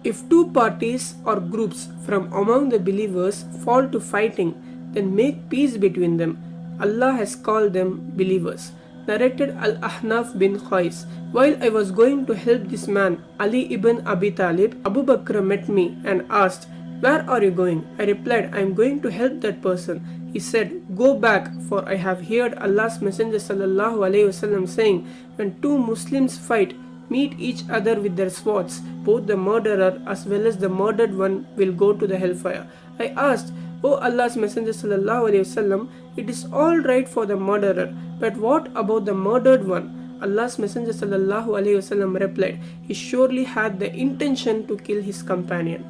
If two parties or groups from among the believers fall to fighting, then make peace between them. Allah has called them believers. Narrated Al-Ahnaf bin Qais. While I was going to help this man, Ali ibn Abi Talib, Abu Bakr met me and asked, "Where are you going?" I replied, "I am going to help that person." He said, "Go back, for I have heard Allah's Messenger sallallahu alaihi wasallam saying, when two Muslims fight, meet each other with their swords, both the murderer as well as the murdered one will go to the hellfire." I asked, "O Allah's Messenger sallallahu alaihi wasallam, it is all right for the murderer, but what about the murdered one?" Allah's Messenger sallallahu alaihi wasallam replied, "He surely had the intention to kill his companion."